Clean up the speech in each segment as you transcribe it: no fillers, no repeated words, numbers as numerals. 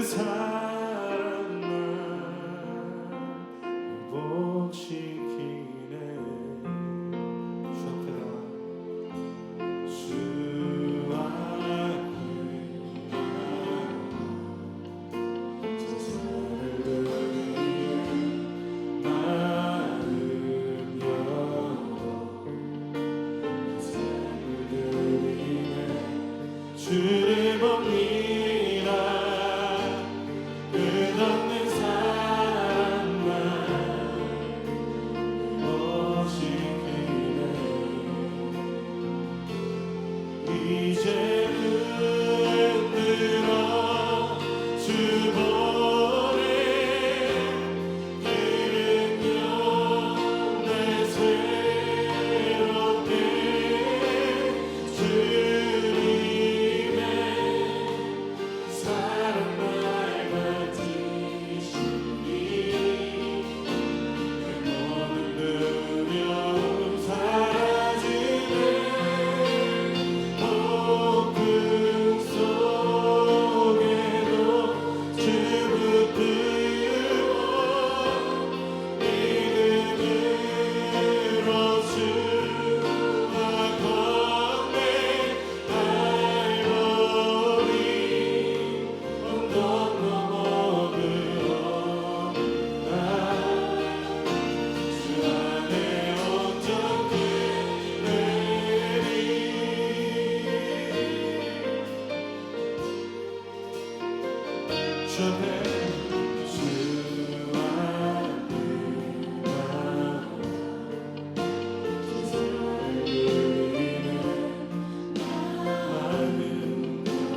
사랑만 회복시키네. 주 앞에다 주 앞에 제사를 드리는 마음 열어 제사를 드리네. 주를 봅니다. 끝없는 사랑만 회복시키네. 이제는 들어 주 보내. 이름여 날 새롭게 주님의 사랑 맑아지시니 내 모든 두려움 사라지네. 폭풍 속에도 주 붙들고 믿음으로 주와 건네 알보리 언덕 넘어 들어나 주 안에 온전히 내리. 주 앞에 주 앞에 제사를 드리는 마음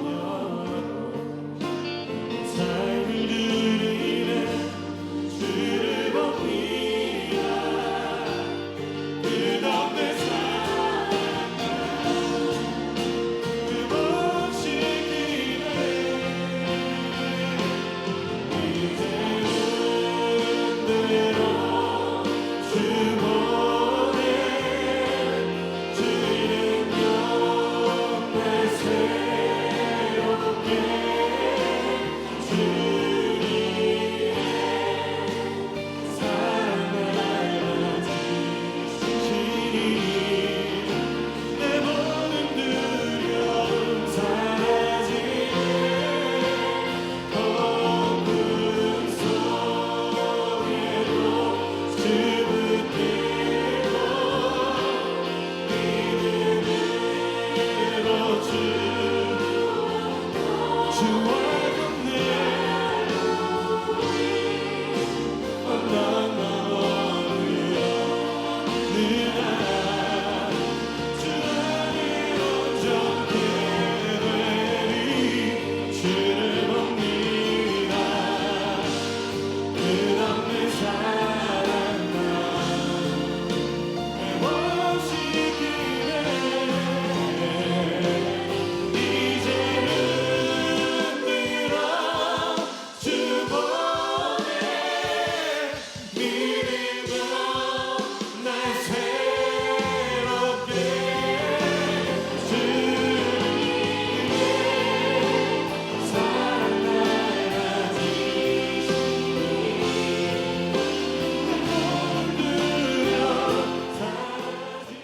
열어 삶을 드리네. 주를 봅니다. 끝없는 사랑만 회복시키네. 이제는 들어 주 보내. 주 이름여 날 새롭게 주님의 사랑 맑아지시니 내 모든 두려움 사라지네. 폭풍 속에도 주 붙들고 믿음으로 주와 건네 언덕 넘어 들어가느라 주 안에 온전히 되리. 주를 봅니다. 끝없는 사랑만 회복시키네. 이제는 들어 주 보내. 믿음으로 날 새롭게 주님의 사랑 맑아지시니 내 모든 두려움 사라지네.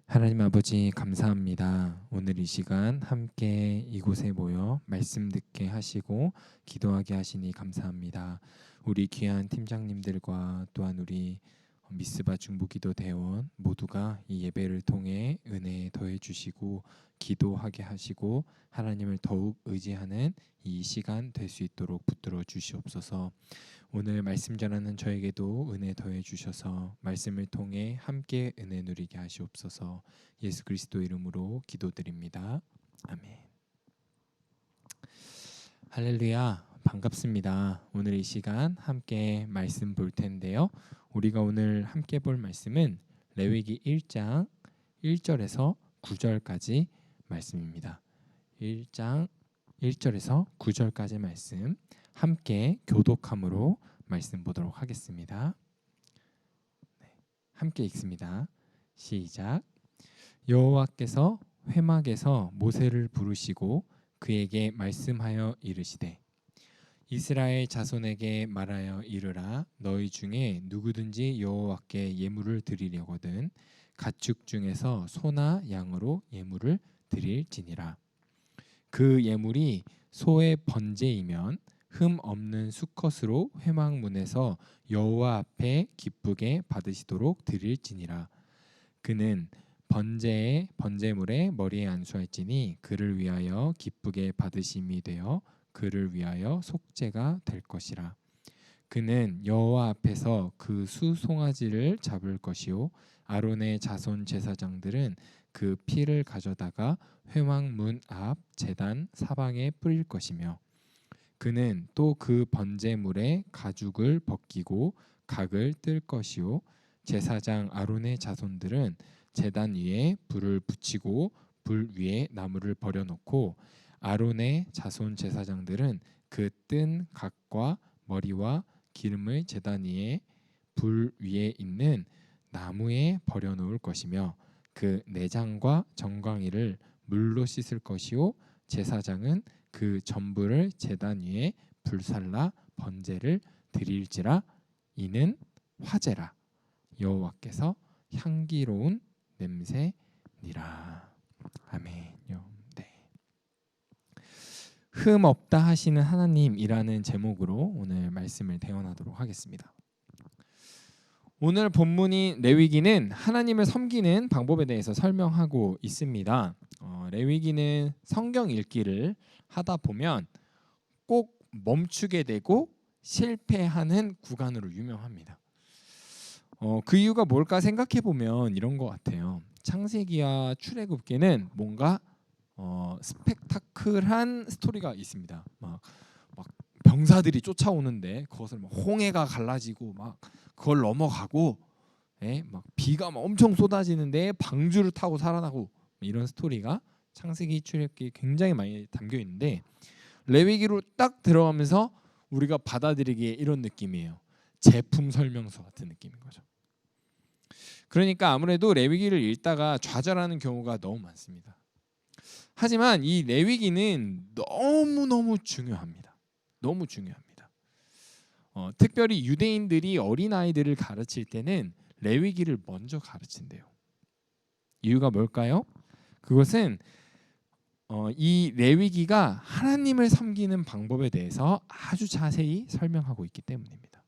하나님 아버지 감사합니다. 오늘 이 시간 함께 이곳에 모여 말씀 듣게 하시고 기도하게 하시니 감사합니다. 우리 귀한 팀장님들과 또한 우리 미스바 중부기도 대원 모두가 이 예배를 통해 은혜 더해 주시고 기도하게 하시고 하나님을 더욱 의지하는 이 시간 될 수 있도록 붙들어 주시옵소서. 오늘 말씀 전하는 저에게도 은혜 더해 주셔서 말씀을 통해 함께 은혜 누리게 하시옵소서. 예수 그리스도 이름으로 기도드립니다. 아멘. 할렐루야, 반갑습니다. 오늘 이 시간 함께 말씀 볼 텐데요. 우리가 오늘 함께 볼 말씀은 레위기 1장 1절에서 9절까지 말씀입니다. 1장 1절에서 9절까지 말씀 함께 교독함으로 말씀 보도록 하겠습니다. 함께 읽습니다. 시작. 여호와께서 회막에서 모세를 부르시고 그에게 말씀하여 이르시되 이스라엘 자손에게 말하여 이르라 너희 중에 누구든지 여호와께 예물을 드리려거든 가축 중에서 소나 양으로 예물을 드릴지니라. 그 예물이 소의 번제이면 흠 없는 수컷으로 회막문에서 여호와 앞에 기쁘게 받으시도록 드릴지니라. 그는 번제의 번제물에 머리에 안수할지니 그를 위하여 기쁘게 받으심이 되어 그를 위하여 속죄가 될 것이라. 그는 여호와 앞에서 그 수송아지를 잡을 것이요 아론의 자손 제사장들은 그 피를 가져다가 회막문 앞 제단 사방에 뿌릴 것이며 그는 또 그 번제물의 가죽을 벗기고 각을 뜰 것이요 제사장 아론의 자손들은 제단 위에 불을 붙이고 불 위에 나무를 버려놓고 아론의 자손 제사장들은 그 뜬 각과 머리와 기름을 제단 위에 불 위에 있는 나무에 버려놓을 것이며 그 내장과 정강이를 물로 씻을 것이요 제사장은 그 전부를 제단 위에 불살라 번제를 드릴지라. 이는 화제라 여호와께서 향기로운 냄새니라. 아멘요. 네. 흠 없다 하시는 하나님이라는 제목으로 오늘 말씀을 대언하도록 하겠습니다. 오늘 본문인 레위기는 하나님을 섬기는 방법에 대해서 설명하고 있습니다. 레위기는 성경 읽기를 하다 보면 꼭 멈추게 되고 실패하는 구간으로 유명합니다. 그 이유가 뭘까 생각해 보면 이런 것 같아요. 창세기와 출애굽기는 뭔가 스펙타클한 스토리가 있습니다. 막 병사들이 쫓아오는데 그것을 막 홍해가 갈라지고 막 그걸 넘어가고, 막 비가 막 엄청 쏟아지는데 방주를 타고 살아나고 이런 스토리가 창세기 출애굽기 굉장히 많이 담겨 있는데 레위기로 딱 들어가면서 우리가 받아들이기에 이런 느낌이에요. 제품 설명서 같은 느낌인 거죠. 그러니까 아무래도 레위기를 읽다가 좌절하는 경우가 너무 많습니다. 하지만 이 레위기는 너무너무 중요합니다. 너무 중요합니다. 특별히 유대인들이 어린아이들을 가르칠 때는 레위기를 먼저 가르친대요. 이유가 뭘까요? 그것은 이 레위기가 하나님을 섬기는 방법에 대해서 아주 자세히 설명하고 있기 때문입니다.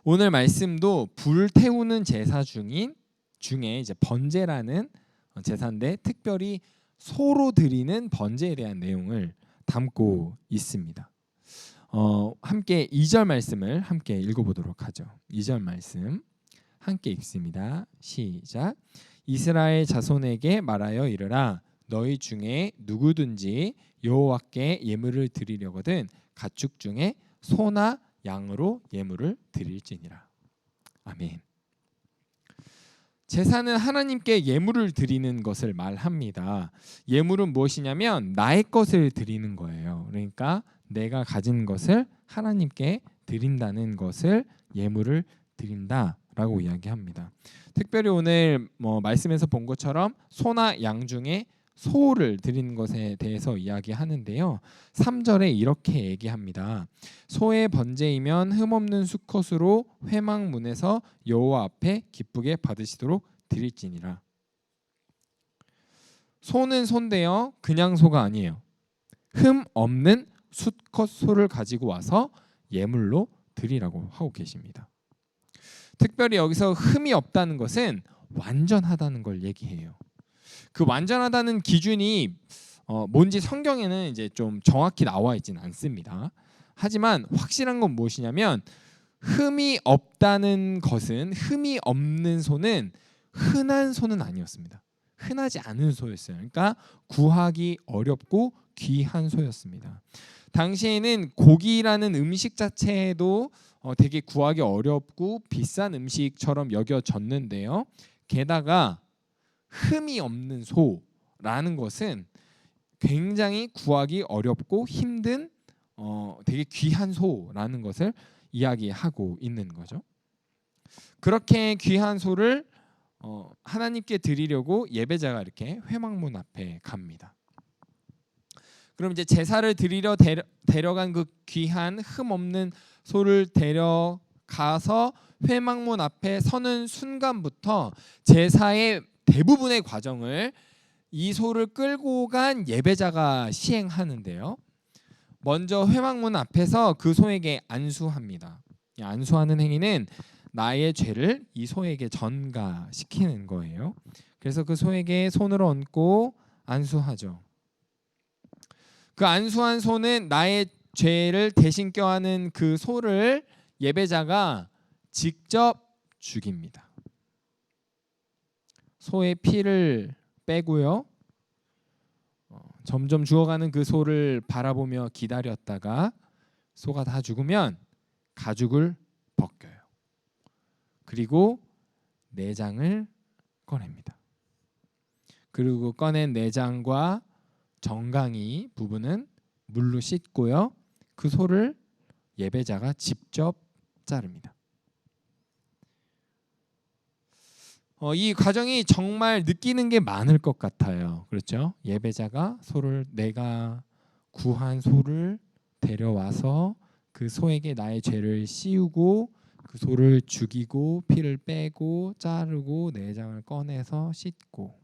오늘 말씀도 불 태우는 제사 중에 이제 번제라는 제사인데 특별히 소로 드리는 번제에 대한 내용을 담고 있습니다. 함께 2절 말씀을 함께 읽어보도록 하죠. 2절 말씀 함께 읽습니다. 시작. 이스라엘 자손에게 말하여 이르라 너희 중에 누구든지 여호와께 예물을 드리려거든 가축 중에 소나 양으로 예물을 드릴지니라. 아멘. 제사는 하나님께 예물을 드리는 것을 말합니다. 예물은 무엇이냐면 나의 것을 드리는 거예요. 그러니까 내가 가진 것을 하나님께 드린다는 것을 예물을 드린다라고 이야기합니다. 특별히 오늘 말씀에서 본 것처럼 소나 양 중에 소를 드리는 것에 대해서 이야기하는데요. 3절에 이렇게 얘기합니다. 소의 번제이면 흠없는 수컷으로 회막문에서 여호와 앞에 기쁘게 받으시도록 드릴지니라. 소는 소인데요. 그냥 소가 아니에요. 흠 없는 수컷 소를 가지고 와서 예물로 드리라고 하고 계십니다. 특별히 여기서 흠이 없다는 것은 완전하다는 걸 얘기해요. 그 완전하다는 기준이 뭔지 성경에는 이제 좀 정확히 나와 있지는 않습니다. 하지만 확실한 건 무엇이냐면 흠이 없다는 것은 흠이 없는 소는 흔한 소는 아니었습니다. 흔하지 않은 소였어요. 그러니까 구하기 어렵고 귀한 소였습니다. 당시에는 고기라는 음식 자체도 되게 구하기 어렵고 비싼 음식처럼 여겨졌는데요. 게다가 흠이 없는 소라는 것은 굉장히 구하기 어렵고 힘든 되게 귀한 소라는 것을 이야기하고 있는 거죠. 그렇게 귀한 소를 하나님께 드리려고 예배자가 이렇게 회막문 앞에 갑니다. 그럼 이제 제사를 드리러 데려간 그 귀한 흠 없는 소를 데려가서 회막문 앞에 서는 순간부터 제사의 대부분의 과정을 이 소를 끌고 간 예배자가 시행하는데요. 먼저 회막문 앞에서 그 소에게 안수합니다. 이 안수하는 행위는 나의 죄를 이 소에게 전가시키는 거예요. 그래서 그 소에게 손을 얹고 안수하죠. 그 안수한 소는 나의 죄를 대신 껴안은 그 소를 예배자가 직접 죽입니다. 소의 피를 빼고요. 점점 죽어가는 그 소를 바라보며 기다렸다가 소가 다 죽으면 가죽을 벗겨요. 그리고 내장을 꺼냅니다. 그리고 꺼낸 내장과 정강이 부분은 물로 씻고요. 그 소를 예배자가 직접 자릅니다. 이 과정이 정말 느끼는 게 많을 것 같아요. 그렇죠? 예배자가 소를 내가 구한 소를 데려와서 그 소에게 나의 죄를 씌우고 그 소를 죽이고 피를 빼고 자르고 내장을 꺼내서 씻고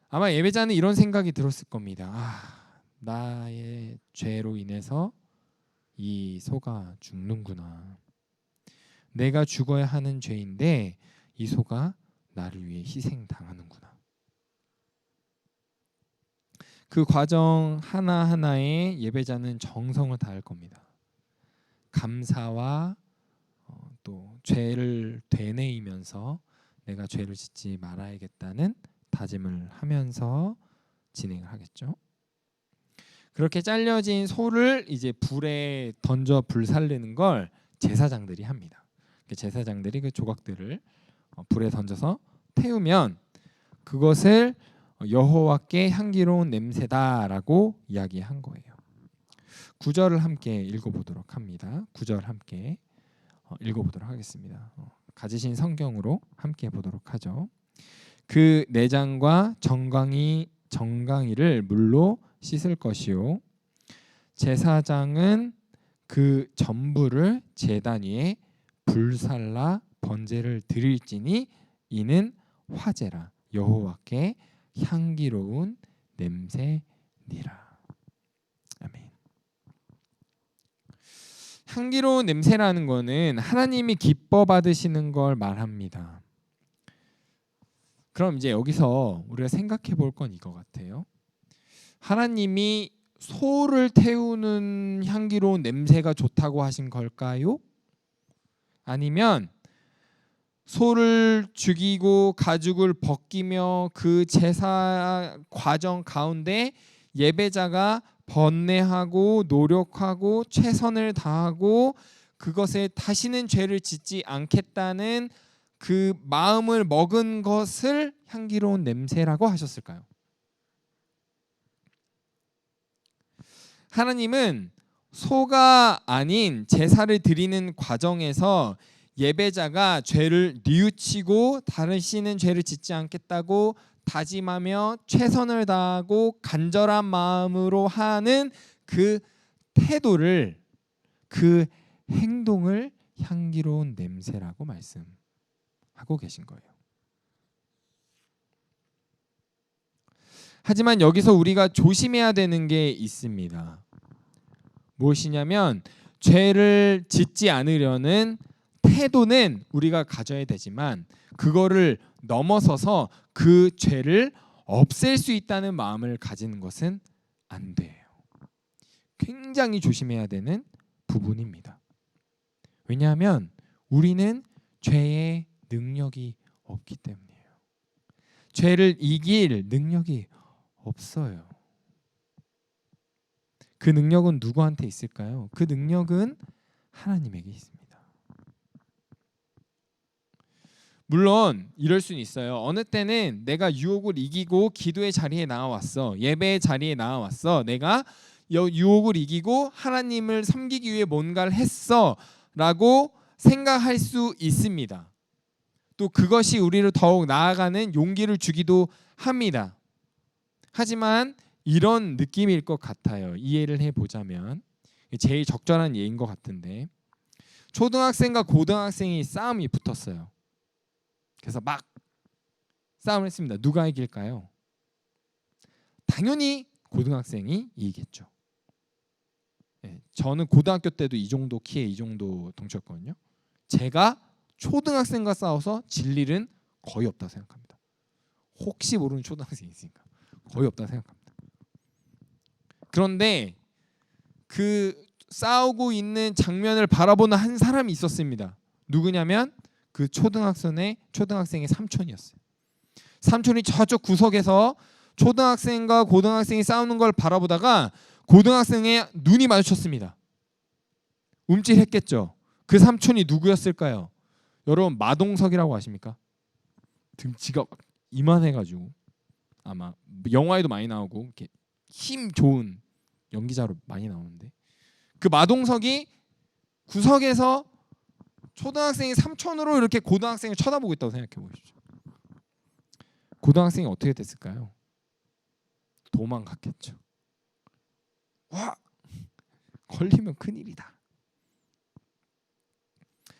아마 예배자는 이런 생각이 들었을 겁니다. 나의 죄로 인해서 이 소가 죽는구나. 내가 죽어야 하는 죄인데 이 소가 나를 위해 희생당하는구나. 그 과정 하나하나에 예배자는 정성을 다할 겁니다. 감사와 또 죄를 되뇌이면서 내가 죄를 짓지 말아야겠다는 다짐을 하면서 진행을 하겠죠. 그렇게 잘려진 소를 이제 불에 던져 불살르는 걸 제사장들이 합니다. 제사장들이 그 조각들을 불에 던져서 태우면 그것을 여호와께 향기로운 냄새다라고 이야기한 거예요. 9절을 함께 읽어보도록 합니다. 9절 함께 읽어보도록 하겠습니다. 가지신 성경으로 함께 보도록 하죠. 그 내장과 정강이를 물로 씻을 것이요 제사장은 그 전부를 제단 위에 불살라 번제를 드릴지니 이는 화제라 여호와께 향기로운 냄새니라. 아멘. 향기로운 냄새라는 거는 하나님이 기뻐 받으시는 걸 말합니다. 그럼 이제 여기서 우리가 생각해 볼 건 이거 같아요. 하나님이 소를 태우는 향기로운 냄새가 좋다고 하신 걸까요? 아니면 소를 죽이고 가죽을 벗기며 그 제사 과정 가운데 예배자가 번뇌하고 노력하고 최선을 다하고 그것에 다시는 죄를 짓지 않겠다는 그 마음을 먹은 것을 향기로운 냄새라고 하셨을까요? 하나님은 소가 아닌 제사를 드리는 과정에서 예배자가 죄를 뉘우치고 다시는 죄를 짓지 않겠다고 다짐하며 최선을 다하고 간절한 마음으로 하는 그 태도를 그 행동을 향기로운 냄새라고 말씀하고 계신 거예요. 하지만 여기서 우리가 조심해야 되는 게 있습니다. 무엇이냐면 죄를 짓지 않으려는 태도는 우리가 가져야 되지만 그거를 넘어서서 그 죄를 없앨 수 있다는 마음을 가지는 것은 안 돼요. 굉장히 조심해야 되는 부분입니다. 왜냐하면 우리는 죄의 능력이 없기 때문이에요. 죄를 이길 능력이 없어요. 그 능력은 누구한테 있을까요? 그 능력은 하나님에게 있습니다. 물론 이럴 수는 있어요. 어느 때는 내가 유혹을 이기고 기도의 자리에 나와왔어. 예배의 자리에 나와왔어. 내가 유혹을 이기고 하나님을 섬기기 위해 뭔가를 했어 라고 생각할 수 있습니다. 또 그것이 우리를 더욱 나아가는 용기를 주기도 합니다. 하지만 이런 느낌일 것 같아요. 이해를 해보자면 제일 적절한 예인 것 같은데, 초등학생과 고등학생이 싸움이 붙었어요. 그래서 막 싸움을 했습니다. 누가 이길까요? 당연히 고등학생이 이기겠죠. 저는 고등학교 때도 이 정도 키에 이 정도 덩치였거든요. 제가 초등학생과 싸워서 질 일은 거의 없다고 생각합니다. 혹시 모르는 초등학생이 있으니까 거의 없다고 생각합니다. 그런데 그 싸우고 있는 장면을 바라보는 한 사람이 있었습니다. 누구냐면 그 초등학생의 삼촌이었어요. 삼촌이 저쪽 구석에서 초등학생과 고등학생이 싸우는 걸 바라보다가 고등학생의 눈이 마주쳤습니다. 움찔했겠죠. 그 삼촌이 누구였을까요? 여러분, 마동석이라고 아십니까? 등치가 이만해가지고 아마 영화에도 많이 나오고 이렇게 힘 좋은 연기자로 많이 나오는데, 그 마동석이 구석에서 초등학생이 삼촌으로 이렇게 고등학생을 쳐다보고 있다고 생각해 보십시오. 고등학생이 어떻게 됐을까요? 도망갔겠죠. 와, 걸리면 큰일이다.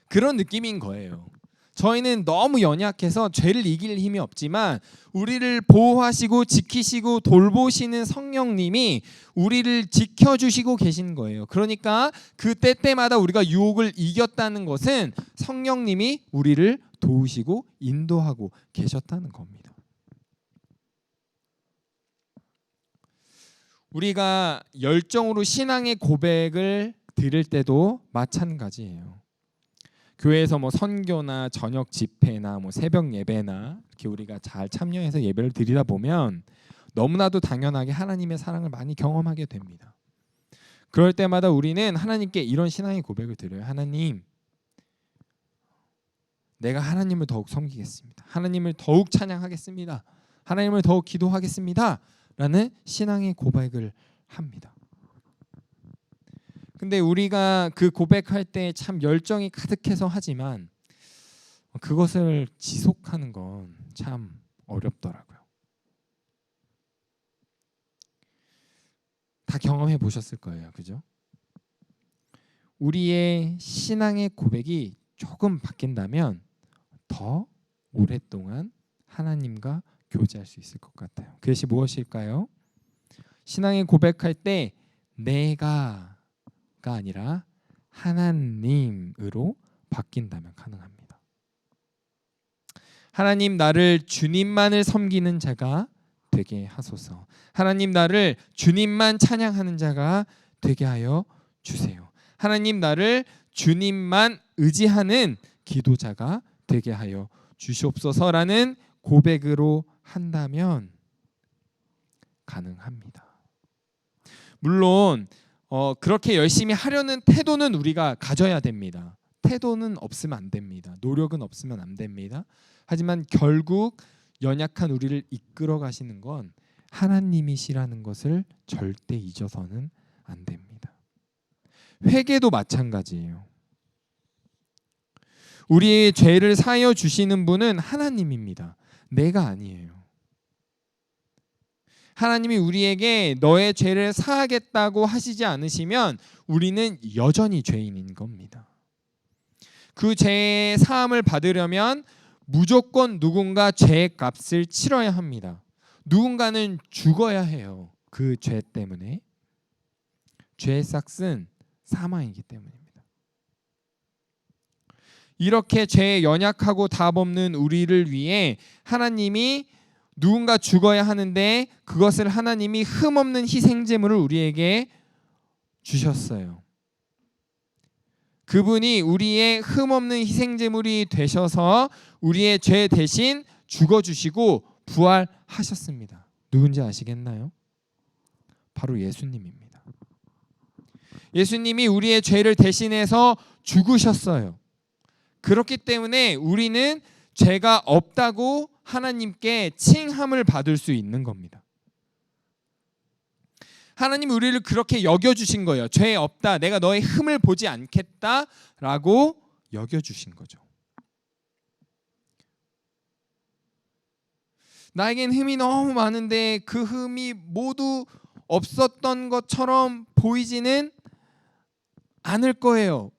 그런 느낌인 거예요. 저희는 너무 연약해서 죄를 이길 힘이 없지만 우리를 보호하시고 지키시고 돌보시는 성령님이 우리를 지켜주시고 계신 거예요. 그러니까 그 때때마다 우리가 유혹을 이겼다는 것은 성령님이 우리를 도우시고 인도하고 계셨다는 겁니다. 우리가 열정으로 신앙의 고백을 드릴 때도 마찬가지예요. 교회에서 뭐 선교나 저녁 집회나 뭐 새벽 예배나 이렇게 우리가 잘 참여해서 예배를 드리다 보면 너무나도 당연하게 하나님의 사랑을 많이 경험하게 됩니다. 그럴 때마다 우리는 하나님께 이런 신앙의 고백을 드려요. 하나님, 내가 하나님을 더욱 섬기겠습니다. 하나님을 더욱 찬양하겠습니다. 하나님을 더욱 기도하겠습니다. 라는 신앙의 고백을 합니다. 근데 우리가 그 고백할 때 참 열정이 가득해서 하지만 그것을 지속하는 건 참 어렵더라고요. 다 경험해 보셨을 거예요. 그죠? 우리의 신앙의 고백이 조금 바뀐다면 더 오랫동안 하나님과 교제할 수 있을 것 같아요. 그것이 무엇일까요? 신앙의 고백할 때 내가가 아니라 하나님으로 바뀐다면 가능합니다. 하나님, 나를 주님만을 섬기는 자가 되게 하소서. 하나님, 나를 주님만 찬양하는 자가 되게 하여 주세요. 하나님, 나를 주님만 의지하는 기도자가 되게 하여 주시옵소서라는 고백으로 한다면 가능합니다. 물론 그렇게 열심히 하려는 태도는 우리가 가져야 됩니다. 태도는 없으면 안 됩니다. 노력은 없으면 안 됩니다. 하지만 결국 연약한 우리를 이끌어 가시는 건 하나님이시라는 것을 절대 잊어서는 안 됩니다. 회개도 마찬가지예요. 우리의 죄를 사하여 주시는 분은 하나님입니다. 내가 아니에요. 하나님이 우리에게 너의 죄를 사하겠다고 하시지 않으시면 우리는 여전히 죄인인 겁니다. 그 죄의 사함을 받으려면 무조건 누군가 죄의 값을 치러야 합니다. 누군가는 죽어야 해요. 그 죄 때문에. 죄의 삭은 사망이기 때문입니다. 이렇게 죄에 연약하고 답 없는 우리를 위해 하나님이 누군가 죽어야 하는데 그것을 하나님이 흠없는 희생제물을 우리에게 주셨어요. 그분이 우리의 흠없는 희생제물이 되셔서 우리의 죄 대신 죽어주시고 부활하셨습니다. 누군지 아시겠나요? 바로 예수님입니다. 예수님이 우리의 죄를 대신해서 죽으셨어요. 그렇기 때문에 우리는 죄가 없다고 하나님께 칭함을 받을 수 있는 겁니다. 하나님이 우리를 그렇게 여겨주신 거예요. 죄 없다, 내가 너의 흠을 보지 않겠다라고 여겨주신 거죠. 나에겐 흠이 너무 많은데 그 흠이 모두 없었던 것처럼 보이지는 않을 거예요.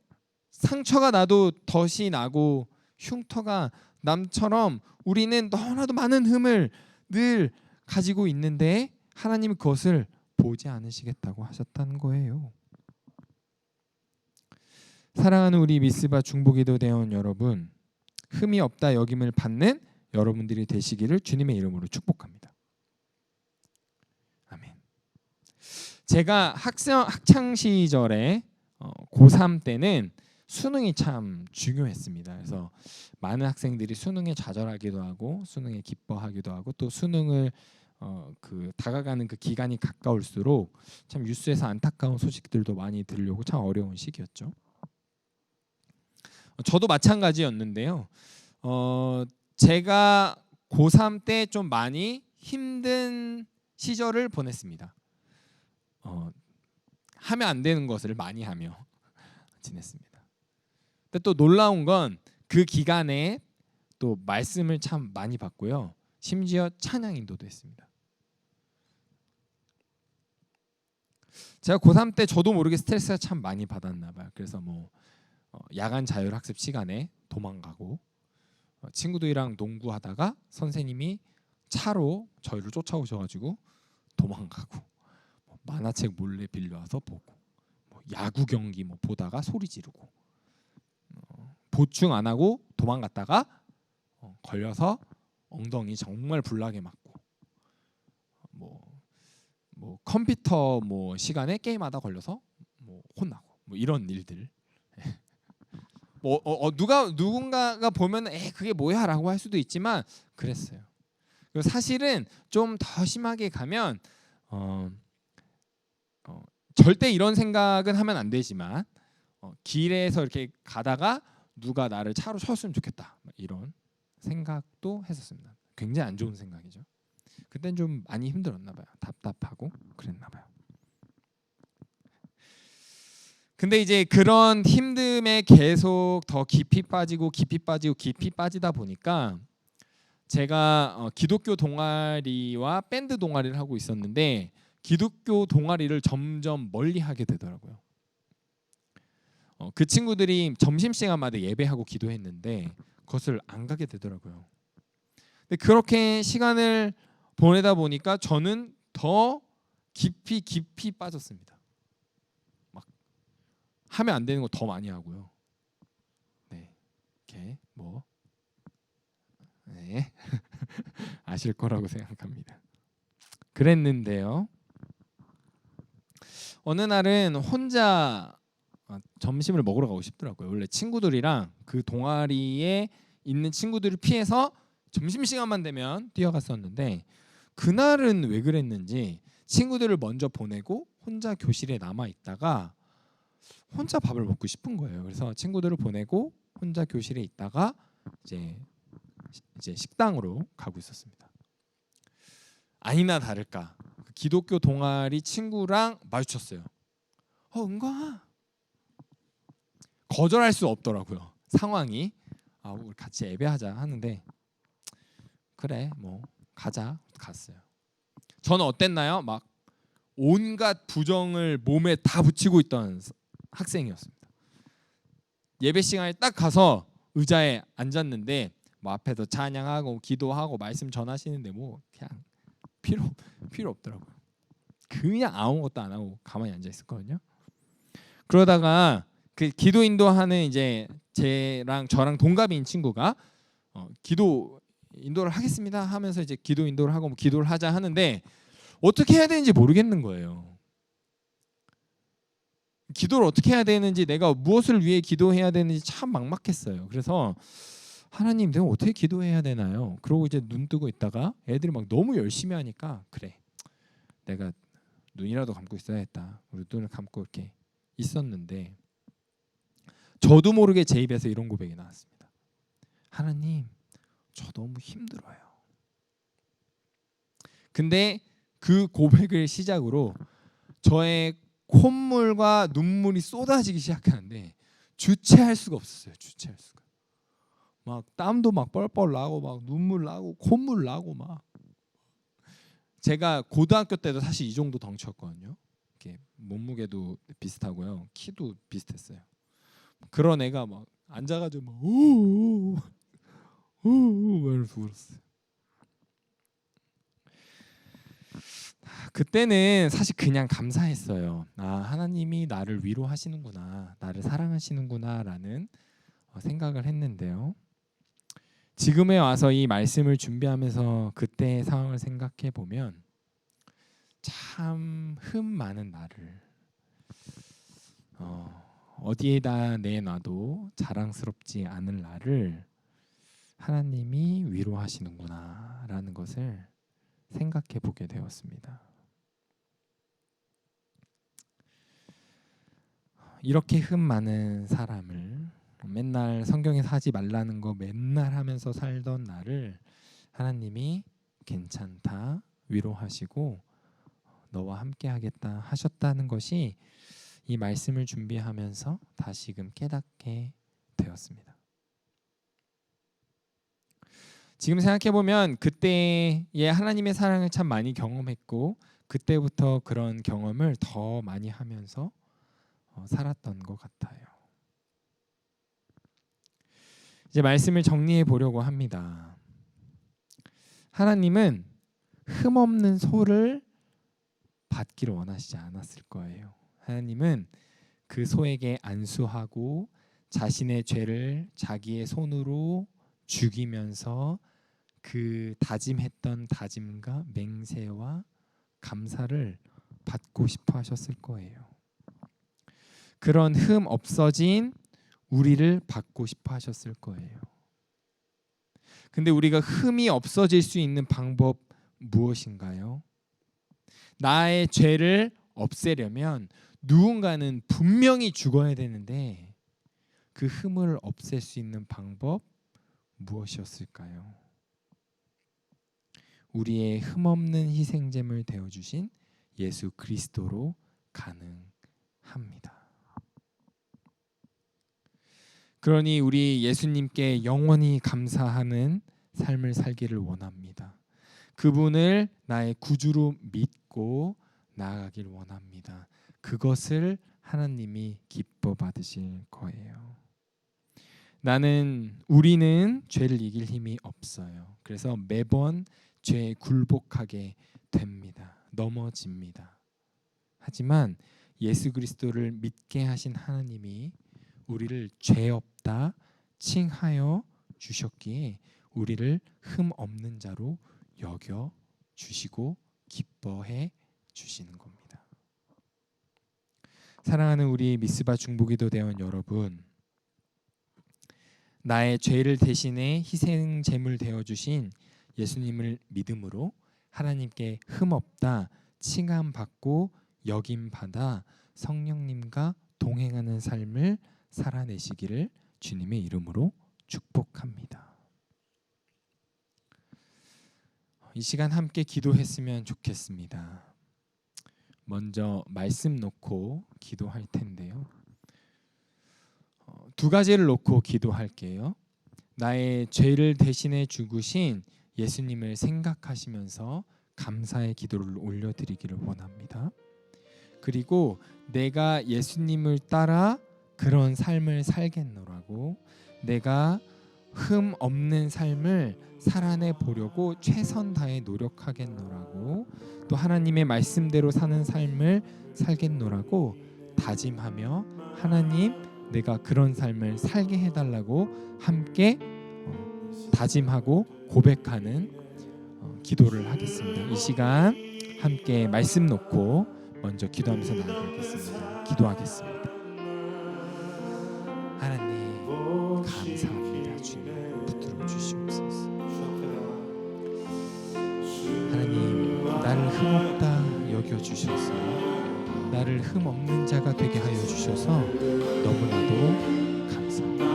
상처가 나도 덫이 나고 흉터가 남처럼 우리는 너무나도 많은 흠을 늘 가지고 있는데 하나님은 그것을 보지 않으시겠다고 하셨다는 거예요. 사랑하는 우리 미스바 중보기도 대원 여러분, 흠이 없다 여김을 받는 여러분들이 되시기를 주님의 이름으로 축복합니다. 아멘. 제가 학창 시절에 고3 때는 수능이 참 중요했습니다. 그래서 많은 학생들이 수능에 좌절하기도 하고 수능에 기뻐하기도 하고 또 수능을 다가가는 그 기간이 가까울수록 참 뉴스에서 안타까운 소식들도 많이 들려오고 참 어려운 시기였죠. 저도 마찬가지였는데요. 제가 고3 때 좀 많이 힘든 시절을 보냈습니다. 하면 안 되는 것을 많이 하며 지냈습니다. 근데 또 놀라운 건 그 기간에 또 말씀을 참 많이 받고요. 심지어 찬양 인도도 했습니다. 제가 고3 때 저도 모르게 스트레스가 참 많이 받았나 봐요. 그래서 야간 자율학습 시간에 도망가고 친구들이랑 농구하다가 선생님이 차로 저희를 쫓아오셔가지고 도망가고 만화책 몰래 빌려와서 보고 야구 경기 보다가 소리 지르고 보충 안 하고 도망갔다가 걸려서 엉덩이 정말 불나게 맞고 컴퓨터 시간에 게임하다 걸려서 혼나고 이런 일들. 누군가가 보면 그게 뭐야라고 할 수도 있지만 그랬어요. 그리고 사실은 좀 더 심하게 가면 절대 이런 생각은 하면 안 되지만 길에서 이렇게 가다가 누가 나를 차로 쳤으면 좋겠다 이런 생각도 했었습니다. 굉장히 안 좋은 생각이죠. 그땐 좀 많이 힘들었나 봐요. 답답하고 그랬나 봐요. 근데 이제 그런 힘듦에 계속 더 깊이 빠지고 깊이 빠지다 보니까 제가 기독교 동아리와 밴드 동아리를 하고 있었는데 기독교 동아리를 점점 멀리 하게 되더라고요. 그 친구들이 점심시간마다 예배하고 기도했는데 그것을 안 가게 되더라고요. 근데 그렇게 시간을 보내다 보니까 저는 더 깊이 빠졌습니다. 막 하면 안 되는 거 더 많이 하고요. 네, 이렇게 네. 아실 거라고 생각합니다. 그랬는데요. 어느 날은 혼자 점심을 먹으러 가고 싶더라고요. 원래 친구들이랑 그 동아리에 있는 친구들을 피해서 점심시간만 되면 뛰어갔었는데 그날은 왜 그랬는지 친구들을 먼저 보내고 혼자 교실에 남아 있다가 혼자 밥을 먹고 싶은 거예요. 그래서 친구들을 보내고 혼자 교실에 있다가 이제 식당으로 가고 있었습니다. 아니나 다를까 기독교 동아리 친구랑 마주쳤어요. 은광아. 거절할 수 없더라고요. 상황이 우리 같이 예배하자 하는데 그래 가자 갔어요. 저는 어땠나요? 막 온갖 부정을 몸에 다 붙이고 있던 학생이었습니다. 예배 시간에 딱 가서 의자에 앉았는데 앞에서 찬양하고 기도하고 말씀 전하시는데 그냥 필요 없더라고요. 그냥 아무것도 안 하고 가만히 앉아 있었거든요. 그러다가 그 기도 인도하는 이제 저랑 동갑인 친구가 기도 인도를 하겠습니다 하면서 이제 기도 인도를 하고 기도를 하자 하는데 어떻게 해야 되는지 모르겠는 거예요. 기도를 어떻게 해야 되는지 내가 무엇을 위해 기도해야 되는지 참 막막했어요. 그래서 하나님 내가 어떻게 기도해야 되나요? 그러고 이제 눈 뜨고 있다가 애들이 막 너무 열심히 하니까 그래 내가 눈이라도 감고 있어야겠다. 우리 눈을 감고 이렇게 있었는데 저도 모르게 제 입에서 이런 고백이 나왔습니다. 하나님 저 너무 힘들어요. 근데 그 고백을 시작으로 저의 콧물과 눈물이 쏟아지기 시작하는데 주체할 수가 없었어요. 주체할 수가. 막 땀도 막 뻘뻘 나고 막 눈물 나고 콧물 나고 막 제가 고등학교 때도 사실 이 정도 덩치였거든요. 이렇게 몸무게도 비슷하고요, 키도 비슷했어요. 그런 애가 막 앉아가지고 막 오오오 이러면서 울었어요. 그때는 사실 그냥 감사했어요. 아, 하나님이 나를 위로하시는구나, 나를 사랑하시는구나라는 생각을 했는데요. 지금에 와서 이 말씀을 준비하면서 그때의 상황을 생각해 보면 참 흠 많은 나를 어디에다 내놔도 자랑스럽지 않을 나를 하나님이 위로하시는구나라는 것을 생각해 보게 되었습니다. 이렇게 흠 많은 사람을 맨날 성경에서 하지 말라는 거 맨날 하면서 살던 나를 하나님이 괜찮다, 위로하시고 너와 함께 하겠다 하셨다는 것이 이 말씀을 준비하면서 다시금 깨닫게 되었습니다. 지금 생각해 보면 그때의 하나님의 사랑을 참 많이 경험했고 그때부터 그런 경험을 더 많이 하면서 살았던 것 같아요. 이제 말씀을 정리해 보려고 합니다. 하나님은 흠없는 소를 받기를 원하시지 않았을 거예요. 하나님은 그 소에게 안수하고 자신의 죄를 자기의 손으로 죽이면서 그 다짐했던 다짐과 맹세와 감사를 받고 싶어 하셨을 거예요. 그런 흠 없어진 우리를 받고 싶어 하셨을 거예요. 근데 우리가 흠이 없어질 수 있는 방법 무엇인가요? 나의 죄를 없애려면 누군가는 분명히 죽어야 되는데 그 흠을 없앨 수 있는 방법 무엇이었을까요? 우리의 흠없는 희생제물 되어주신 예수 그리스도로 가능합니다. 그러니 우리 예수님께 영원히 감사하는 삶을 살기를 원합니다. 그분을 나의 구주로 믿고 나아가길 원합니다. 그것을 하나님이 기뻐 받으실 거예요. 우리는 죄를 이길 힘이 없어요. 그래서 매번 죄에 굴복하게 됩니다. 넘어집니다. 하지만 예수 그리스도를 믿게 하신 하나님이 우리를 죄 없다 칭하여 주셨기에 우리를 흠 없는 자로 여겨 주시고 기뻐해 주시는 겁니다. 사랑하는 우리 미스바 중보기도 대원 여러분, 나의 죄를 대신해 희생 제물 되어 주신 예수님을 믿음으로 하나님께 흠 없다 칭함 받고 여김 받아 성령님과 동행하는 삶을 살아내시기를 주님의 이름으로 축복합니다. 이 시간 함께 기도했으면 좋겠습니다. 먼저 말씀 놓고 기도할 텐데요. 두 가지를 놓고 기도할게요. 나의 죄를 대신해 죽으신 예수님을 생각하시면서 감사의 기도를 올려드리기를 원합니다. 그리고 내가 예수님을 따라 그런 삶을 살겠노라고, 내가 흠 없는 삶을 살아내 보려고 최선 다해 노력하겠노라고, 또 하나님의 말씀대로 사는 삶을 살겠노라고 다짐하며 하나님, 내가 그런 삶을 살게 해달라고 함께 다짐하고 고백하는 기도를 하겠습니다. 이 시간 함께 말씀 놓고 먼저 기도하면서 나아가겠습니다. 기도하겠습니다. 하나님 감사합니다. 주님 붙들어 주시옵소서. 하나님 나를 흠없다 여겨주셔서 나를 흠없는 자가 되게 하여 주셔서 너무나도 감사합니다.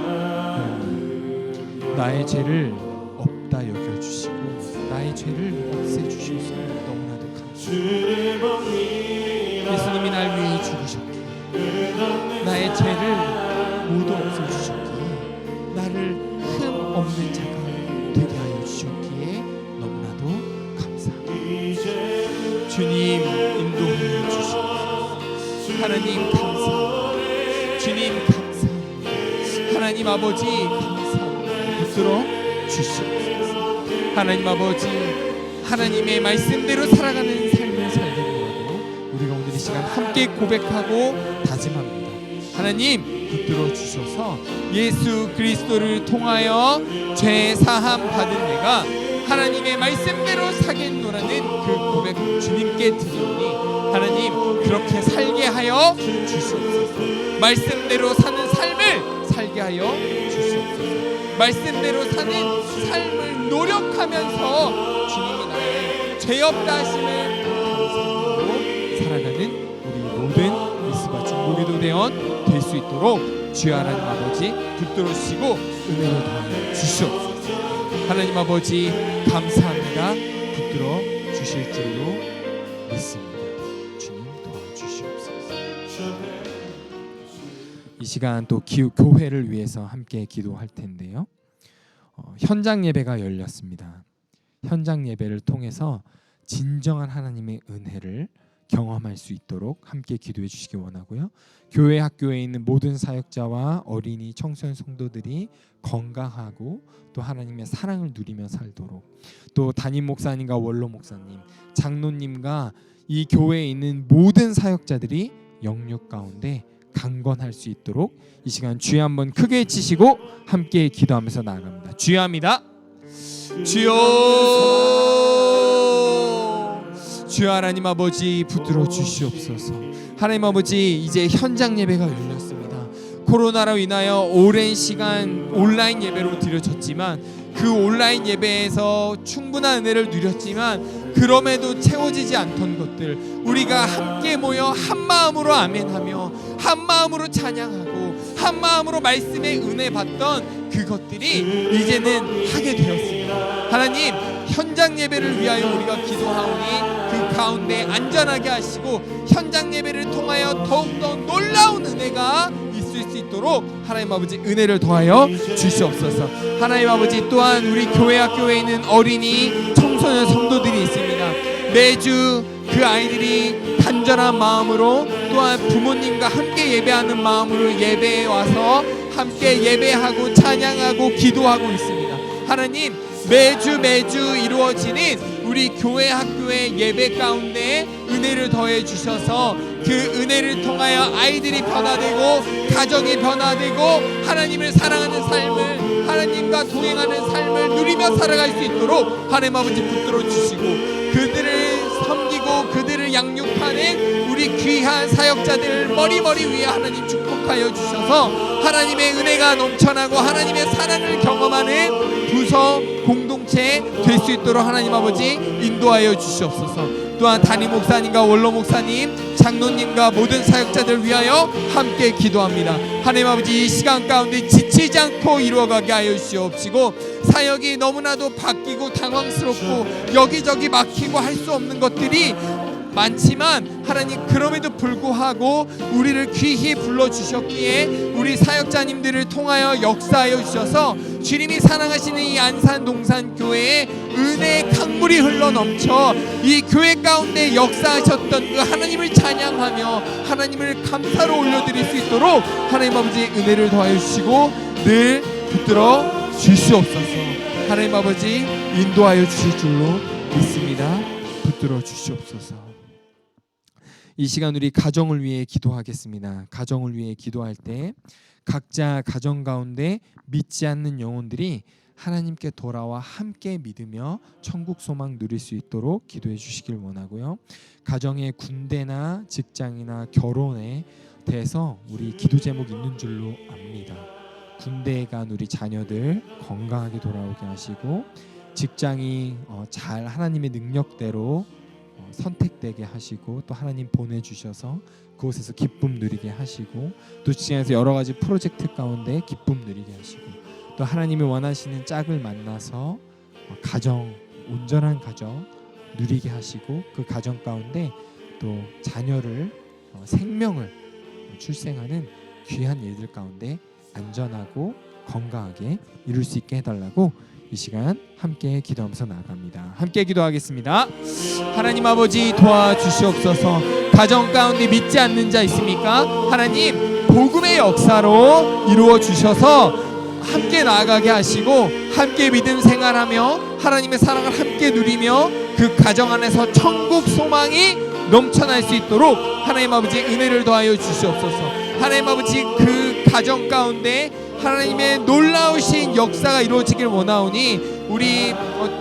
하나님 나의 죄를 없다 여겨주시고 나의 죄를 없애주셔서 너무나도 감사합니다. 예수님이 날 위해 죽으셨기에 나의 죄를 모두 없애주셨기에 나를 흠 없는 자가 되게 하여 주셨기에 너무나도 감사합니다. 하나님 감사합니다. 주님 감사합니다. 하나님 아버지 감사합니다. 붙들어 주시옵소서. 하나님 아버지, 하나님의 말씀대로 살아가는 삶을 살게 하고 우리가 오늘 이 시간 함께 고백하고 다짐합니다. 하나님 붙들어 주셔서 예수 그리스도를 통하여 죄 사함 받은 내가 하나님의 말씀대로 사겠노라는 그 고백 주님께 드리니 하나님 그렇게 살게 하여 주시옵소서. 말씀대로 사는 삶을 살게 하여 주시옵소서. 말씀대로 사는 삶을 노력하면서 주님이 나의 죄 없다 하심을 감사하고 살아가는 우리 모든 미스바 중보기도 대원 될 수 있도록 주여 하나님 아버지 붙들어 주시고 은혜를 더하여 주시옵소서. 하나님 아버지 감사합니다. 붙들어 주실 줄로 믿습니다. 주님 도와주시옵소서. 이 시간 또 교회를 위해서 함께 기도할 텐데요. 현장 예배가 열렸습니다. 현장 예배를 통해서 진정한 하나님의 은혜를 경험할 수 있도록 함께 기도해 주시기 원하고요. 교회 학교에 있는 모든 사역자와 어린이 청소년 성도들이 건강하고 또 하나님의 사랑을 누리며 살도록, 또 담임 목사님과 원로 목사님, 장로님과 이 교회에 있는 모든 사역자들이 영육 가운데 강건할 수 있도록 이 시간 주여 한번 크게 치시고 함께 기도하면서 나아갑니다. 주여 합니다. 주여, 주여 하나님 아버지 붙들어 주시옵소서. 하나님 아버지 이제 현장 예배가 열렸습니다. 코로나로 인하여 오랜 시간 온라인 예배로 드려졌지만 그 온라인 예배에서 충분한 은혜를 누렸지만 그럼에도 채워지지 않던 것들 우리가 함께 모여 한 마음으로 아멘하며 한 마음으로 찬양하고 한 마음으로 말씀의 은혜 받던 그것들이 이제는 하게 되었습니다. 하나님 현장 예배를 위하여 우리가 기도하오니 그 가운데 안전하게 하시고 현장 예배를 통하여 더욱더 놀라운 은혜가 있을 수 있도록 하나님 아버지 은혜를 더하여 주시옵소서. 하나님 아버지 또한 우리 교회 학교에 있는 어린이 청소년 성도들이 있습니다. 매주 그 아이들이 단전한 마음으로 또한 부모님과 함께 예배하는 마음으로 예배에 와서 함께 예배하고 찬양하고 기도하고 있습니다. 하나님 매주 이루어지는 우리 교회 학교의 예배 가운데 은혜를 더해 주셔서 그 은혜를 통하여 아이들이 변화되고 가정이 변화되고 하나님을 사랑하는 삶을 하나님과 동행하는 삶을 누리며 살아갈 수 있도록 하나님 아버지 붙들어 주시고 그들을 섬기고 그들을 양육하는 우리 귀한 사역자들 머리 위에 하나님 축복하여 주셔서 하나님의 은혜가 넘쳐나고 하나님의 사랑을 경험하는 부서 공동체 될 수 있도록 하나님 아버지 인도하여 주시옵소서. 또한 담임 목사님과 원로 목사님, 장로님과 모든 사역자들 위하여 함께 기도합니다. 하나님 아버지 이 시간 가운데 지치지 않고 이루어가게 하여 주시옵시고 사역이 너무나도 바뀌고 당황스럽고 여기저기 막히고 할 수 없는 것들이 많지만 하나님 그럼에도 불구하고 우리를 귀히 불러주셨기에 우리 사역자님들을 통하여 역사하여 주셔서 주님이 사랑하시는 이 안산 동산교회에 은혜의 강물이 흘러넘쳐 이 교회 가운데 역사하셨던 그 하나님을 찬양하며 하나님을 감사로 올려드릴 수 있도록 하나님 아버지 은혜를 더하여 주시고 늘 붙들어 주시옵소서. 하나님 아버지 인도하여 주실 줄로 믿습니다. 붙들어 주시옵소서. 이 시간 우리 가정을 위해 기도하겠습니다. 가정을 위해 기도할 때 각자 가정 가운데 믿지 않는 영혼들이 하나님께 돌아와 함께 믿으며 천국 소망 누릴 수 있도록 기도해 주시길 원하고요. 가정의 군대나 직장이나 결혼에 대해서 우리 기도 제목 있는 줄로 압니다. 군대에 간 우리 자녀들 건강하게 돌아오게 하시고 직장이 잘 하나님의 능력대로 선택되게 하시고 또 하나님 보내주셔서 그곳에서 기쁨 누리게 하시고 또 직장에서 여러 가지 프로젝트 가운데 기쁨 누리게 하시고 또 하나님이 원하시는 짝을 만나서 가정 온전한 가정 누리게 하시고 그 가정 가운데 또 자녀를 생명을 출생하는 귀한 일들 가운데 안전하고 건강하게 이룰 수 있게 해달라고 이 시간 함께 기도하면서 나아갑니다. 함께 기도하겠습니다. 하나님 아버지 도와주시옵소서. 가정 가운데 믿지 않는 자 있습니까? 하나님 복음의 역사로 이루어 주셔서 함께 나아가게 하시고 함께 믿음 생활하며 하나님의 사랑을 함께 누리며 그 가정 안에서 천국 소망이 넘쳐날 수 있도록 하나님 아버지 은혜를 더하여 주시옵소서. 하나님 아버지 그 가정 가운데 하나님의 놀라우신 역사가 이루어지길 원하오니 우리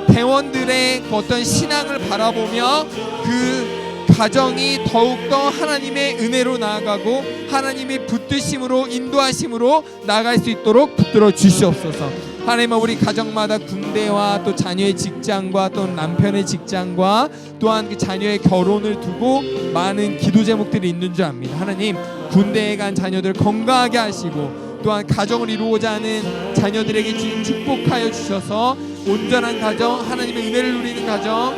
대원들의 어떤 신앙을 바라보며 그 가정이 더욱더 하나님의 은혜로 나아가고 하나님의 붙드심으로 인도하심으로 나아갈 수 있도록 붙들어 주시옵소서. 하나님 우리 가정마다 군대와 또 자녀의 직장과 또 남편의 직장과 또한 그 자녀의 결혼을 두고 많은 기도 제목들이 있는 줄 압니다. 하나님 군대에 간 자녀들 건강하게 하시고 또한 가정을 이루고자 하는 자녀들에게 축복하여 주셔서 온전한 가정 하나님의 은혜를 누리는 가정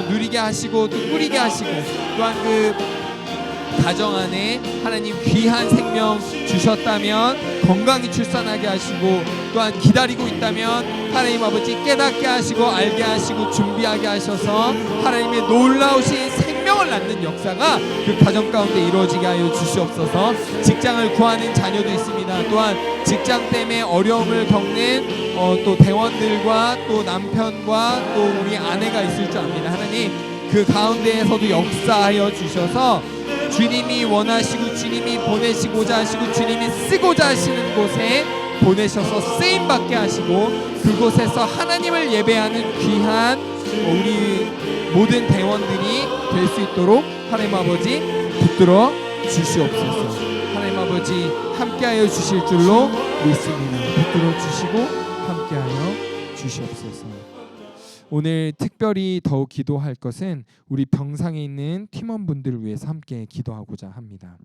누리게 하시고 또 꾸리게 하시고 또한 그 가정 안에 하나님 귀한 생명 주셨다면 건강히 출산하게 하시고 또한 기다리고 있다면 하나님 아버지 깨닫게 하시고 알게 하시고 준비하게 하셔서 하나님의 놀라우신 생명을 낳는 역사가 그 가정 가운데 이루어지게 하여 주시옵소서. 직장을 구하는 자녀도 있습니다. 또한 직장 때문에 어려움을 겪는 또 대원들과 또 남편과 또 우리 아내가 있을 줄 압니다. 하나님 그 가운데에서도 역사하여 주셔서 주님이 원하시고 주님이 보내시고자 하시고 주님이 쓰고자 하시는 곳에 보내셔서 쓰임받게 하시고 그곳에서 하나님을 예배하는 귀한 우리 모든 대원들이 될 수 있도록 하나님 아버지 붙들어 주시옵소서. 하나님 아버지 함께하여 주실 줄로 믿습니다. 붙들어 주시고 함께하여 주시옵소서. 오늘 특별히 더욱 기도할 것은 우리 병상에 있는 팀원분들을 위해서 함께 기도하고자 합니다.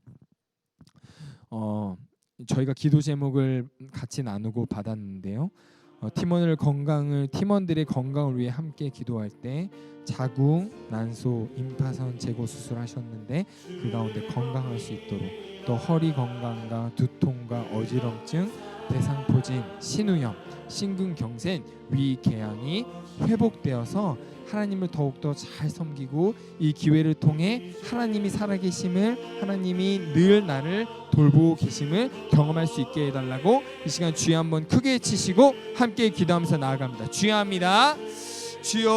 저희가 기도 제목을 같이 나누고 받았는데요. 팀원들의 건강을 위해 함께 기도할 때 자궁, 난소, 임파선 제거 수술하셨는데 그 가운데 건강할 수 있도록 또 허리 건강과 두통과 어지럼증, 대상포진, 신우염, 심근경색, 위궤양이 회복되어서 하나님을 더욱더 잘 섬기고 이 기회를 통해 하나님이 살아계심을 하나님이 늘 나를 돌보고 계심을 경험할 수 있게 해달라고 이 시간 주여 한번 크게 외치시고 함께 기도하면서 나아갑니다. 주여 합니다. 주여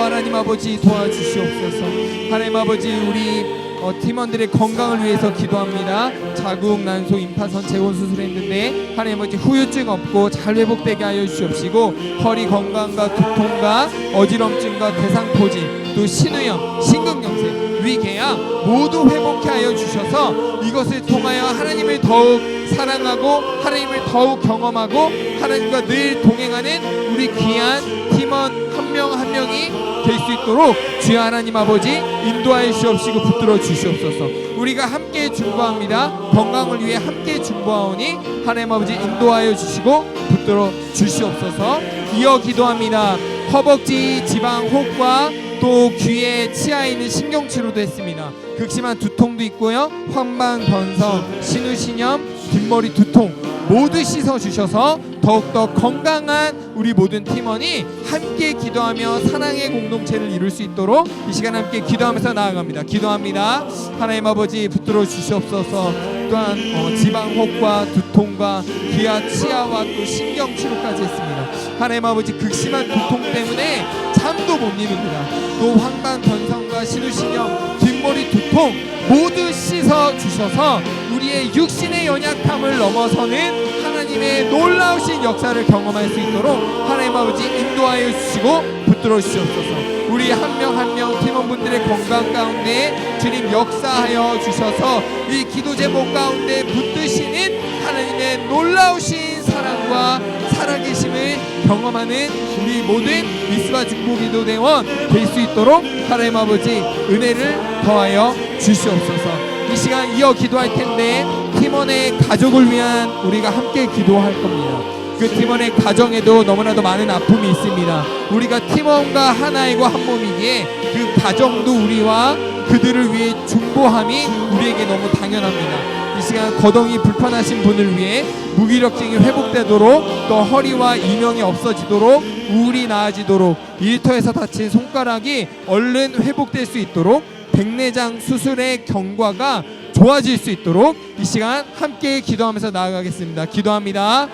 하나님 아버지 도와주시옵소서. 하나님 아버지 우리 팀원들의 건강을 위해서 기도합니다. 자궁, 난소, 임파선 재건 수술했는데 하나님 아버지 후유증 없고 잘 회복되게 하여 주시옵시고 허리 건강과 두통과 어지럼증과 대상포진 또 신우염, 심근경색, 위궤양 모두 회복케 하여 주셔서 이것을 통하여 하나님을 더욱 사랑하고 하나님을 더욱 경험하고 하나님과 늘 동행하는 우리 귀한 팀원 한 명 한 명이 될 수 있도록 주여 하나님 아버지 인도하여 주시옵시고 붙들어 주시옵소서. 우리가 함께 중보합니다. 건강을 위해 함께 중보하오니 하나님 아버지 인도하여 주시고 붙들어 주시옵소서. 이어 기도합니다. 허벅지 지방 혹과 또 귀에 치아에 있는 신경치료도 했습니다. 극심한 두통도 있고요. 황반 변성, 신우신염, 뒷머리 두통 모두 씻어주셔서 더욱더 건강한 우리 모든 팀원이 함께 기도하며 사랑의 공동체를 이룰 수 있도록 이 시간 함께 기도하면서 나아갑니다. 기도합니다. 하나님 아버지 붙들어 주시옵소서. 또한 지방혹과 두통과 귀와 치아와 또 신경치료까지 했습니다. 하나님 아버지 극심한 두통 때문에 잠도 못 이룹니다. 또 황반 변성과 신우신염, 뒷머리 두통 모두 씻어 주셔서 우리의 육신의 연약함을 넘어서는 하나님의 놀라우신 역사를 경험할 수 있도록 하나님 아버지 인도하여 주시고 붙들어 주시옵소서. 우리 한 명 한 명 팀원분들의 건강 가운데 주님 역사하여 주셔서 이 기도 제목 가운데 붙드시는 하나님의 놀라우신 사랑과 살아계심을 경험하는 우리 모든 미스바 중보기도대원 될 수 있도록 하나님 아버지 은혜를 더하여 주시옵소서. 이 시간 이어 기도할 텐데 팀원의 가족을 위한 우리가 함께 기도할 겁니다. 그 팀원의 가정에도 너무나도 많은 아픔이 있습니다. 우리가 팀원과 하나이고 한 몸이기에 그 가정도 우리와 그들을 위해 중보함이 우리에게 너무 당연합니다. 이 시간 거동이 불편하신 분을 위해 무기력증이 회복되도록, 또 허리와 이명이 없어지도록, 우울이 나아지도록, 일터에서 다친 손가락이 얼른 회복될 수 있도록, 백내장 수술의 경과가 좋아질 수 있도록 이 시간 함께 기도하면서 나아가겠습니다. 기도합니다.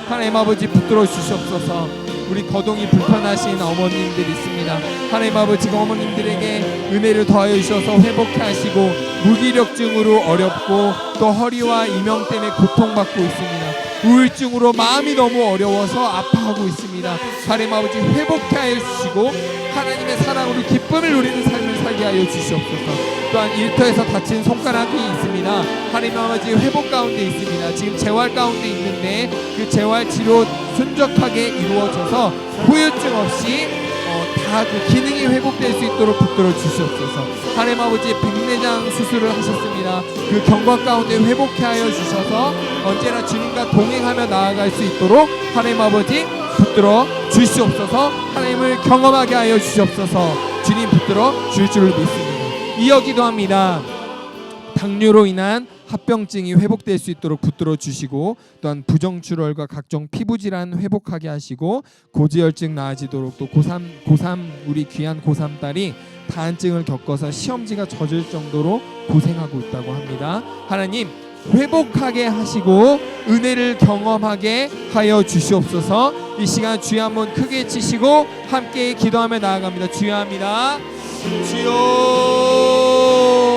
하나님 아버지, 붙들어 주시옵소서. 우리 거동이 불편하신 어머님들이 있습니다. 하나님 아버지, 어머님들에게 은혜를 더하여 주셔서 회복케 하시고, 무기력증으로 어렵고 또 허리와 이명 때문에 고통받고 있습니다. 우울증으로 마음이 너무 어려워서 아파하고 있습니다. 하나님 아버지, 회복케 하여 주시고 하나님의 사랑으로 기쁨을 누리는 삶을 살게 하여 주시옵소서. 또한 일터에서 다친 손가락이 있습니다. 하나님 아버지, 회복 가운데 있습니다. 지금 재활 가운데 있는데 그 재활 치료 순적하게 이루어져서 후유증 없이 다 그 기능이 회복될 수 있도록 붙들어 주시옵소서. 하나님 아버지, 백내장 수술을 하셨습니다. 그 경과 가운데 회복케 하여 주셔서 언제나 주님과 동행하며 나아갈 수 있도록 하나님 아버지 붙들어 주시옵소서. 하나님을 경험하게 하여 주시옵소서. 주님 붙들어 주실 줄로 믿습니다. 이어 기도합니다. 당뇨로 인한 합병증이 회복될 수 있도록 붙들어 주시고, 또한 부정출혈과 각종 피부 질환 회복하게 하시고, 고지혈증 나아지도록, 또 고3 우리 귀한 고3 딸이 다한증을 겪어서 시험지가 젖을 정도로 고생하고 있다고 합니다. 하나님, 회복하게 하시고 은혜를 경험하게 하여 주시옵소서. 이 시간 주여 한번 크게 치시고 함께 기도하며 나아갑니다. 주여 합니다. 주여,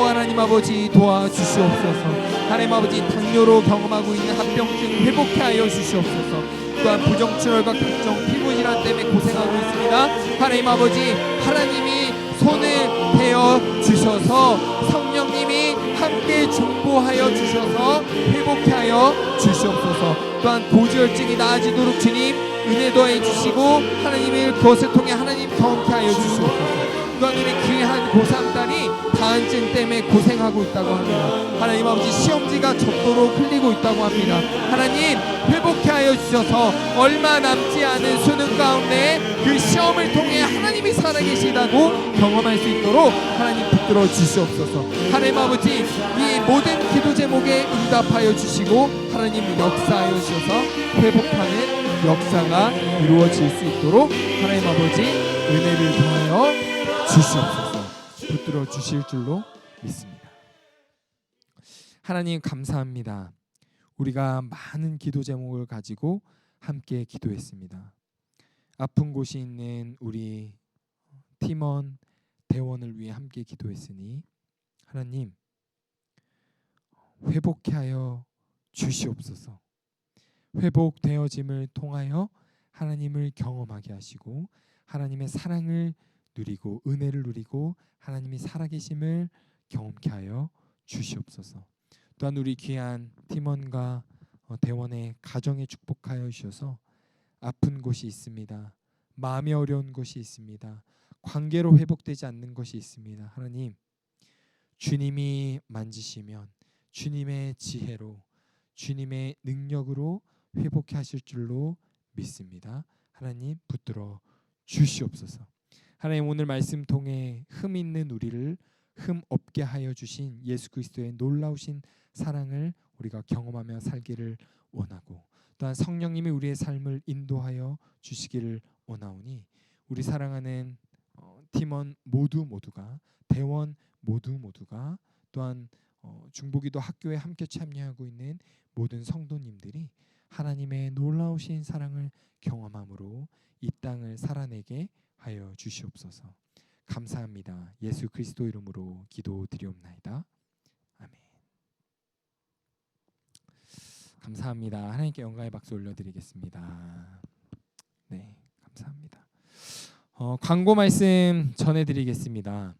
하나님 아버지 도와주시옵소서. 하나님 아버지, 당뇨로 경험하고 있는 합병증 회복케 하여 주시옵소서. 또한 부정출혈과 각종 피부질환 때문에 고생하고 있습니다. 하나님 아버지, 하나님이 손을 대어 주셔서 성령님이 함께 중보하여 주셔서 회복케 하여 주시옵소서. 또한 고지혈증이 나아지도록 주님 은혜 더해 주시고, 하나님의 그것을 통해 하나님 경험케 하여 주시옵소서. 또한 우리 귀한 고3 딸이 다한증 때문에 고생하고 있다고 합니다. 하나님 아버지, 시험지가 젖도록 흘리고 있다고 합니다. 하나님, 회복케 하여 주셔서 얼마 남지 않은 수능 가운데 그 시험을 통해 하나님이 살아계시다고 경험할 수 있도록 하나님 붙들어 주시옵소서. 하나님 아버지, 이 모든 기도 제목에 응답하여 주시고 하나님 역사하여 주셔서 회복하는 역사가 이루어질 수 있도록 하나님 아버지 은혜를 더하여 주시옵소서. 붙들어 주실 줄로 믿습니다. 하나님 감사합니다. 우리가 많은 기도 제목을 가지고 함께 기도했습니다. 아픈 곳이 있는 우리 팀원, 대원을 위해 함께 기도했으니 하나님 회복케 하여 주시옵소서. 회복되어짐을 통하여 하나님을 경험하게 하시고 하나님의 사랑을 누리고 은혜를 누리고 하나님이 살아계심을 경험케 하여 주시옵소서. 또한 우리 귀한 팀원과 대원의 가정에 축복하여 주셔서 아픈 곳이 있습니다. 마음이 어려운 곳이 있습니다. 관계로 회복되지 않는 것이 있습니다. 하나님, 주님이 만지시면 주님의 지혜로 주님의 능력으로 회복해 하실 줄로 믿습니다. 하나님 붙들어 주시옵소서. 하나님, 오늘 말씀 통해 흠 있는 우리를 흠 없게 하여 주신 예수 그리스도의 놀라우신 사랑을 우리가 경험하며 살기를 원하고, 또한 성령님이 우리의 삶을 인도하여 주시기를 원하오니 우리 사랑하는 팀원 모두가, 대원 모두가, 또한 중보기도 학교에 함께 참여하고 있는 모든 성도님들이 하나님의 놀라우신 사랑을 경험함으로 이 땅을 살아내게 하여 주시옵소서. 감사합니다. 예수 그리스도 이름으로 기도드리옵나이다. 아멘. 감사합니다. 하나님께 영광의 박수 올려드리겠습니다. 네, 감사합니다. 광고 말씀 전해드리겠습니다.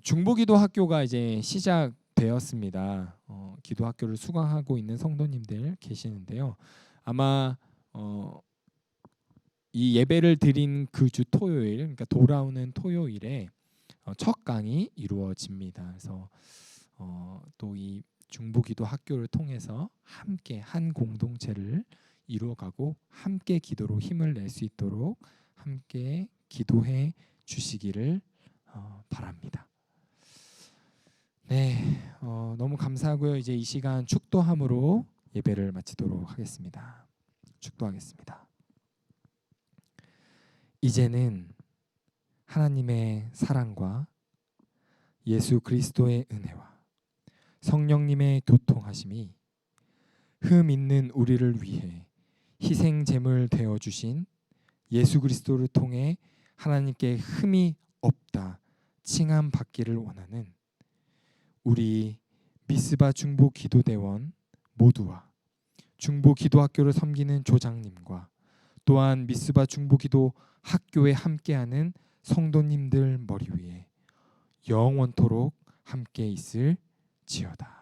중보기도 학교가 이제 시작되었습니다. 기도 학교를 수강하고 있는 성도님들 계시는데요. 아마 이 예배를 드린 그 주 토요일, 그러니까 돌아오는 토요일에 첫 강이 이루어집니다. 그래서 또 이 중보기도 학교를 통해서 함께 한 공동체를 이루어가고 함께 기도로 힘을 낼 수 있도록 함께 기도해 주시기를 바랍니다. 네, 너무 감사하고요. 이제 이 시간 축도함으로 예배를 마치도록 하겠습니다. 축도하겠습니다. 이제는 하나님의 사랑과 예수 그리스도의 은혜와 성령님의 교통하심이 흠 있는 우리를 위해 희생 제물 되어 주신 예수 그리스도를 통해 하나님께 흠이 없다 칭함 받기를 원하는 우리 미스바 중보 기도대원 모두와 중보 기도학교를 섬기는 조장님과 또한 미스바 중보 기도 학교에 함께하는 성도님들 머리 위에 영원토록 함께 있을지어다.